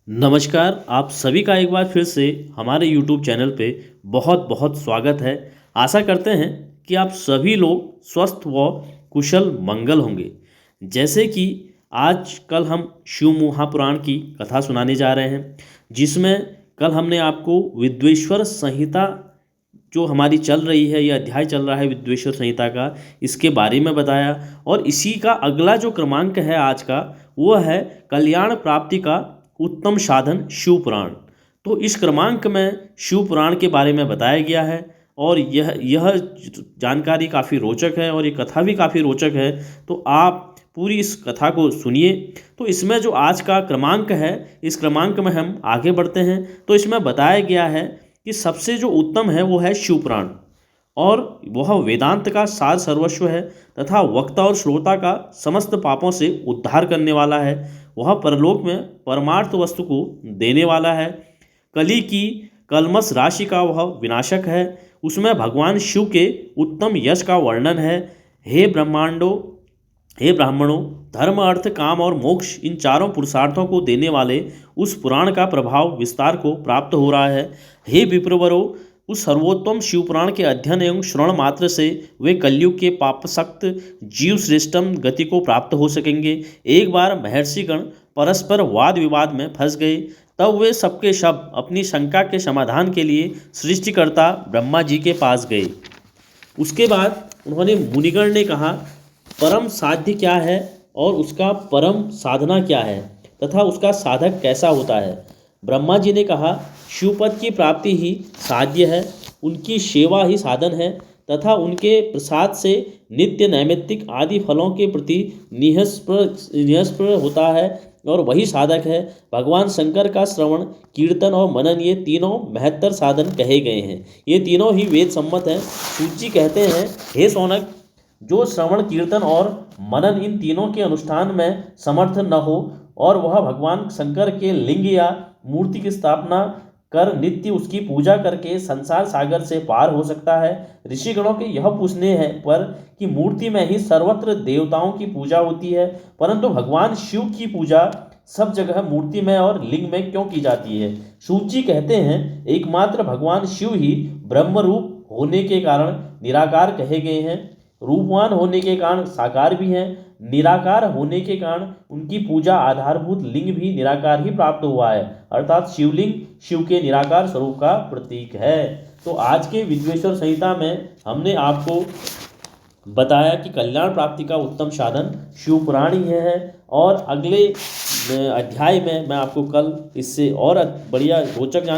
नमस्कार, आप सभी का एक बार फिर से हमारे YouTube चैनल पे बहुत बहुत स्वागत है। आशा करते हैं कि आप सभी लोग स्वस्थ व कुशल मंगल होंगे। जैसे कि आज कल हम शिव महापुराण की कथा सुनाने जा रहे हैं, जिसमें कल हमने आपको विद्वेश्वर संहिता जो हमारी चल रही है, यह अध्याय चल रहा है विद्वेश्वर संहिता का, इसके बारे में बताया। और इसी का अगला जो क्रमांक है आज का, वो है कल्याण प्राप्ति का उत्तम साधन शिव पुराण। तो इस क्रमांक में शिव पुराण के बारे में बताया गया है और यह जानकारी काफ़ी रोचक है और ये कथा भी काफ़ी रोचक है। तो आप पूरी इस कथा को सुनिए। तो इसमें जो आज का क्रमांक है, इस क्रमांक में हम आगे बढ़ते हैं। तो इसमें बताया गया है कि सबसे जो उत्तम है वो है शिव पुराण, और वह वेदांत का सार सर्वस्व है तथा वक्ता और श्रोता का समस्त पापों से उद्धार करने वाला है। वह परलोक में परमार्थ वस्तु को देने वाला है। कली की कलमस राशि का वह विनाशक है। उसमें भगवान शिव के उत्तम यश का वर्णन है। हे ब्राह्मणों, धर्म अर्थ काम और मोक्ष, इन चारों पुरुषार्थों को देने वाले उस पुराण का प्रभाव विस्तार को प्राप्त हो रहा है। हे विप्रवरों, उस सर्वोत्तम शिवपुराण के अध्ययन एवं श्रवण मात्र से वे कलयुग के पापसक्त जीव श्रेष्ठम गति को प्राप्त हो सकेंगे। एक बार महर्षिगण परस्पर वाद विवाद में फंस गए। तब वे सबके सब अपनी शंका के समाधान के लिए सृष्टिकर्ता ब्रह्मा जी के पास गए। उसके बाद उन्होंने मुनिगण ने कहा, परम साध्य क्या है और उसका परम साधना क्या है तथा उसका साधक कैसा होता है। ब्रह्मा जी ने कहा, शिवपद की प्राप्ति ही साध्य है, उनकी सेवा ही साधन है तथा उनके प्रसाद से नित्य नैमित्तिक आदि फलों के प्रति निःस्पृह होता है और वही साधक है। भगवान शंकर का श्रवण कीर्तन और मनन, ये तीनों महत्तर साधन कहे गए हैं। ये तीनों ही वेद सम्मत हैं। सूची कहते हैं, हे सौनक, जो श्रवण कीर्तन और मनन इन तीनों के अनुष्ठान में समर्थ न हो और वह भगवान शंकर के लिंग या मूर्ति की स्थापना कर नित्य उसकी पूजा करके संसार सागर से पार हो सकता है। ऋषिगणों के यह पूछने हैं पर कि मूर्ति में ही सर्वत्र देवताओं की पूजा होती है, परंतु भगवान शिव की पूजा सब जगह मूर्ति में और लिंग में क्यों की जाती है। सूची कहते हैं, एकमात्र भगवान शिव ही ब्रह्म रूप होने के कारण निराकार कहे गए हैं, रूपवान होने के कारण साकार भी हैं, निराकार होने के कारण उनकी पूजा आधारभूत लिंग भी निराकार ही प्राप्त हुआ है, अर्थात शिवलिंग शिव के निराकार स्वरूप का प्रतीक है। तो आज के विद्वेश्वर संहिता में हमने आपको बताया कि कल्याण प्राप्ति का उत्तम साधन शिव पुराण ही है। और अगले अध्याय में मैं आपको कल इससे और बढ़िया रोचक